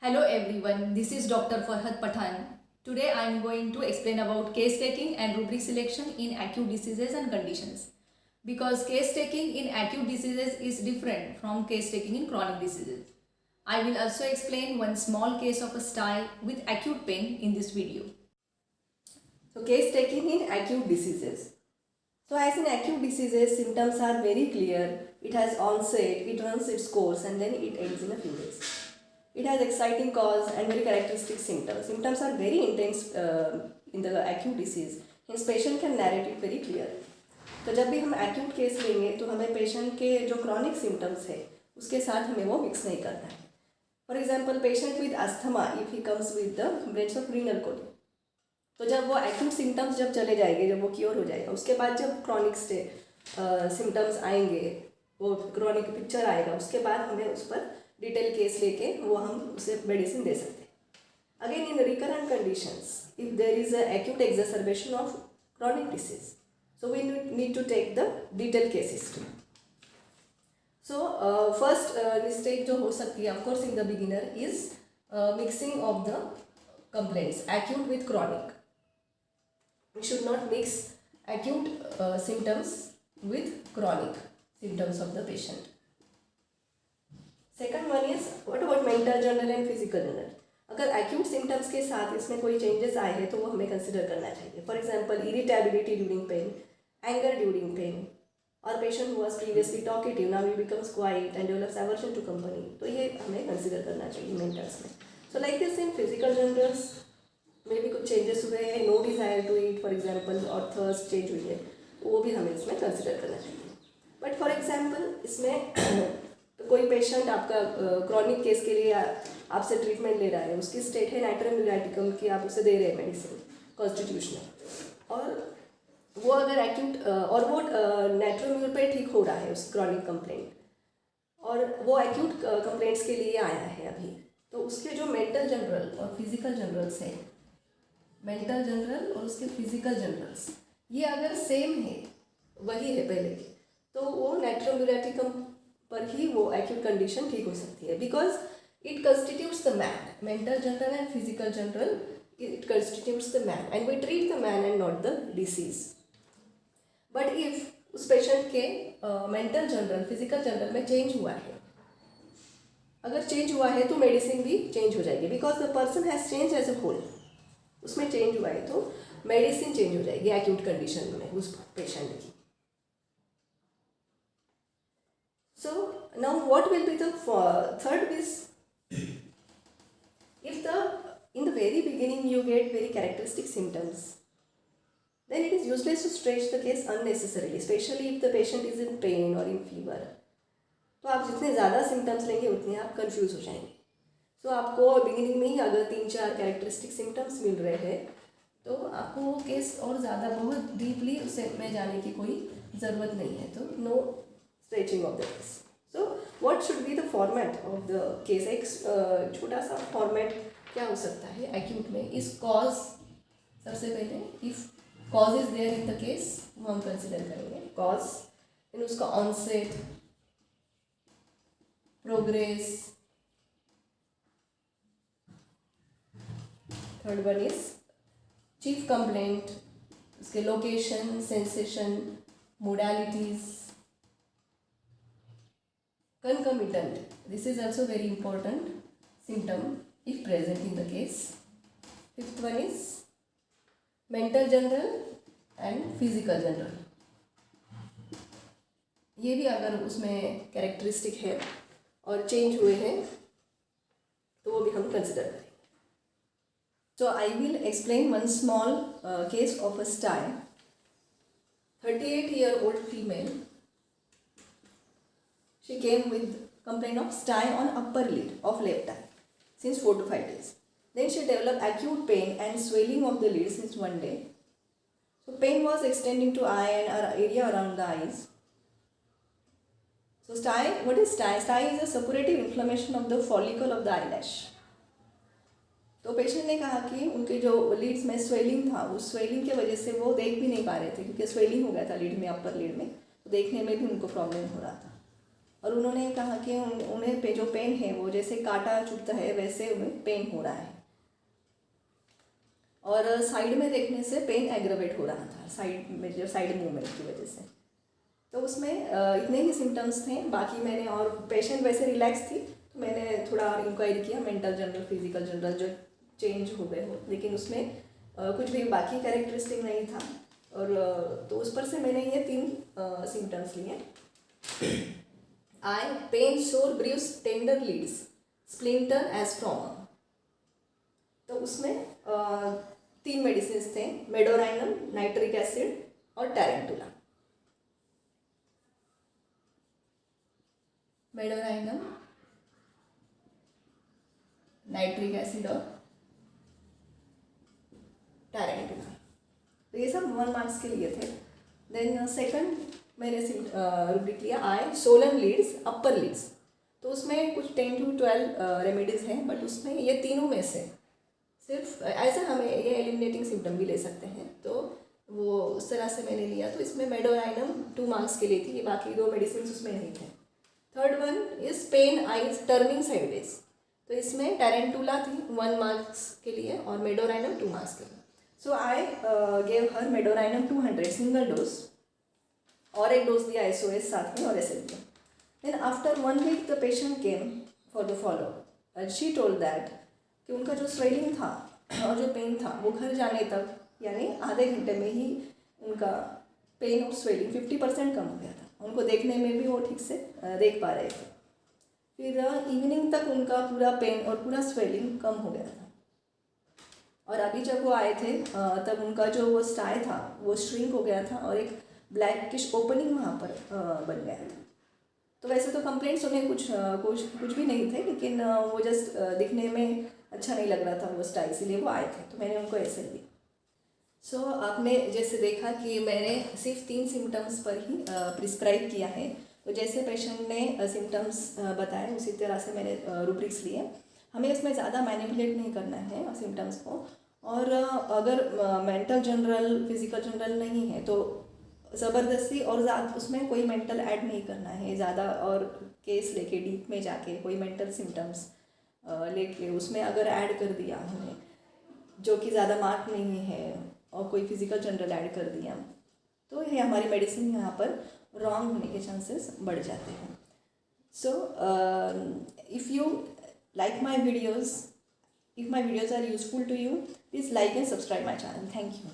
Hello everyone, this is Dr. Farhad Pathan. Today I am going to explain about case taking and rubric selection in acute diseases and conditions. Because case taking in acute diseases is different from case taking in chronic diseases. I will also explain one small case of a STI with acute pain in this video. So case taking in acute diseases. So as in acute diseases, symptoms are very clear. It has onset, it runs its course and then it ends in a few days. It has exciting cause and very characteristic symptoms. Symptoms are very intense in the acute disease. Hence patient can narrate it very clear. तो जब भी हम acute case लेंगे तो हमें patient के जो chronic symptoms है उसके साथ हमें वो मिक्स नहीं करना है. For example patient with asthma if he comes with the complaints of renal colic, तो जब वो एक्यूट सिम्टम्स जब चले जाएंगे, जब वो क्योर हो जाएगा, उसके बाद जब क्रॉनिक सिम्टम्स आएंगे, वो क्रॉनिक पिक्चर आएगा, उसके बाद हमें उस पर डिटेल केस लेके वो हम उसे मेडिसिन दे सकते हैं. Again in recurrent conditions if there is a acute exacerbation of chronic disease, so we need to take the detailed case history. So first mistake जो हो सकती है of course in the beginner is mixing of the complaints acute with chronic. We should not mix acute symptoms with chronic symptoms of the patient. Second one is what about mental general and physical general. अगर acute symptoms के साथ इसमें कोई changes आए हैं तो वो हमें कंसिडर करना चाहिए. For example irritability during pain, anger during pain, और patient who was previously talkative now he becomes quiet and develops aversion to company, तो ये हमें कंसिडर करना चाहिए मेंटल्स में. So like this in physical generals में भी कुछ चेंजेस हुए हैं, no desire to eat for example, और थर्स्ट चेंज हुई है, तो वो भी हमें इसमें कंसिडर करना चाहिए. बट फॉर एग्जाम्पल इसमें तो कोई पेशेंट आपका क्रॉनिक केस के लिए आपसे ट्रीटमेंट ले रहा है, उसकी स्टेट है नाइट्रम न्यूराटिकम की, आप उसे दे रहे हैं मेडिसिन कॉन्स्टिट्यूशनल, और वो अगर एक्यूट और वो नाइट्रोम्यूर पे ठीक हो रहा है उस क्रॉनिक कंप्लेंट, और वो एक्यूट कंप्लेंट्स के लिए आया है अभी, तो उसके जो मेंटल जनरल और फिजिकल जनरल्स हैं, मेंटल जनरल और उसके फिजिकल जनरल्स ये अगर सेम है, वही है पहले की, तो वो नाइट्रोम्यूराटिकम पर ही वो एक्यूट कंडीशन ठीक हो सकती है. Because it constitutes the man, mental general and physical general, it constitutes the man and we treat the man and not the disease. But if उस पेशेंट के मेंटल जनरल फिजिकल जनरल में change हुआ है, अगर change हुआ है तो medicine भी चेंज हो जाएगी. Because the person has change as a whole, उसमें चेंज हुआ है तो मेडिसिन चेंज हो जाएगी एक्यूट कंडीशन में उस पेशेंट की. So now what will be the third is, if in the very beginning you get very characteristic symptoms, then it is useless to stretch the case unnecessarily, especially if the patient is in pain or in fever. तो आप जितने ज़्यादा symptoms लेंगे उतने आप confuse हो जाएंगे. सो आपको बिगिनिंग में ही अगर 3-4 कैरेक्टरिस्टिक सिम्टम्स मिल रहे हैं तो आपको वो केस और ज़्यादा बहुत डीपली उसे में जाने की कोई ज़रूरत नहीं है. तो no stretching of the case. So what should be the format of the case. एक छोटा सा फॉर्मेट क्या हो सकता है एक्यूट में. इस कॉज सबसे पहले if cause is there in the case वो हम कंसिडर करेंगे कॉज, इन उसका onset, progress, third one is chief complaint, उसके location, sensation, modalities, concomitant. This is also very important symptom if present in the case. Fifth one is mental general and physical general. ये भी अगर उसमें characteristic है और change हुए हैं तो वो भी हम कंसिडर करेंगे. So I will explain one small case of a STI. 38-year-old female. She came with complaint of STI on upper lid of left eye since 4 to 5 days. Then she developed acute pain and swelling of the lid since 1 day. So pain was extending to eye and area around the eyes. So STI, what is STI? STI is a suppurative inflammation of the follicle of the eyelash. तो patient ने कहा कि उनके जो Leeds में swelling था, उस swelling की वजह से वो देख भी नहीं पा रहे थे, क्योंकि स्वेलिंग हो गया था लीड में, अपर लीड में, तो देखने में भी उनको प्रॉब्लम हो रहा था. और उन्होंने कहा कि उन्हें जो पेन है वो जैसे कांटा चुभता है वैसे उन्हें पेन हो रहा है, और साइड में देखने से पेन एग्रवेट हो रहा था, साइड में जो साइड मूवमेंट की वजह से। तो उसमें इतने ही सिम्टम्स थे। बाकी मैंने, और पेशेंट वैसे रिलैक्स थी, तो मैंने थोड़ा और इंक्वायरी किया मेंटल जनरल फिजिकल जनरल जो चेंज हो गए हो, लेकिन उसमें कुछ भी बाकी कैरेक्टरिस्टिक नहीं था। और तो उस पर से मैंने ये 3 सिम्टम्स लिए। Eye pain sore bruise tender lids splinter as from. तो उसमें 3 मेडिसिन थे, मेडोराइनम, नाइट्रिक एसिड और टैरेंटुला। मेडोराइनम, नाइट्रिक एसिड और टैरेंटुला, तो ये सब 1 मार्क्स के लिए थे। देन सेकंड मैंने रुब्रिक लिया आई सोलन लीड्स अपर लीड्स। तो उसमें कुछ 10 to 12 रेमेडीज़ हैं, बट उसमें ये तीनों में से सिर्फ ऐसा हमें ये एलिमिनेटिंग सिम्टम भी ले सकते हैं, तो वो उस तरह से मैंने लिया। तो इसमें मेडोराइनम 2 मार्क्स के लिए थी, ये बाकी 2 मेडिसिन उसमें नहीं थे। Third one is pain eyes turning sideways. तो इसमें टैरेंटुला थी 1 मार्क्स के लिए और मेडोराइनम 2 मार्क्स के लिए। So I gave her medorrhinum 200 single dose, और एक डोज दिया SOS साथ में और SLP। Then after 1 week the patient came for the follow up and she told that कि उनका जो स्वेलिंग था और जो पेन था वो घर जाने तक, यानी आधे घंटे में ही उनका पेन और स्वेलिंग 50% कम हो गया था। उनको देखने में भी वो ठीक से देख पा रहे थे। फिर इवनिंग तक उनका पूरा पेन और पूरा स्वेलिंग कम हो गया था। और अभी जब वो आए थे तब उनका जो वो स्टाई था वो श्रिंक हो गया था और एक ब्लैकिश ओपनिंग वहाँ पर बन गया था। तो वैसे तो कंप्लेंट्स उन्हें कुछ भी नहीं थे, लेकिन वो जस्ट दिखने में अच्छा नहीं लग रहा था वो स्टाइल, इसीलिए वो आए थे, तो मैंने उनको ऐसे दी। सो आपने जैसे देखा कि मैंने सिर्फ 3 सिम्टम्स पर ही प्रिस्क्राइब किया है। तो जैसे पेशेंट ने सिम्टम्स बताए उसी तरह से मैंने रूब्रिक्स लिए। हमें इसमें ज़्यादा मैनिपुलेट नहीं करना है सिम्टम्स को। और अगर मेंटल जनरल फिजिकल जनरल नहीं है तो ज़बरदस्ती और ज़्यादा उसमें कोई मेंटल ऐड नहीं करना है ज़्यादा, और केस लेके डीप में जाके कोई मेंटल सिम्टम्स लेके उसमें अगर ऐड कर दिया हमने जो कि ज़्यादा मार्क नहीं है, और कोई फिजिकल जनरल ऐड कर दिया, तो ये हमारी मेडिसिन यहाँ पर रॉन्ग होने के चांसेस बढ़ जाते हैं। So if you like my videos, if my videos are useful to you, please like and subscribe my channel. Thank you.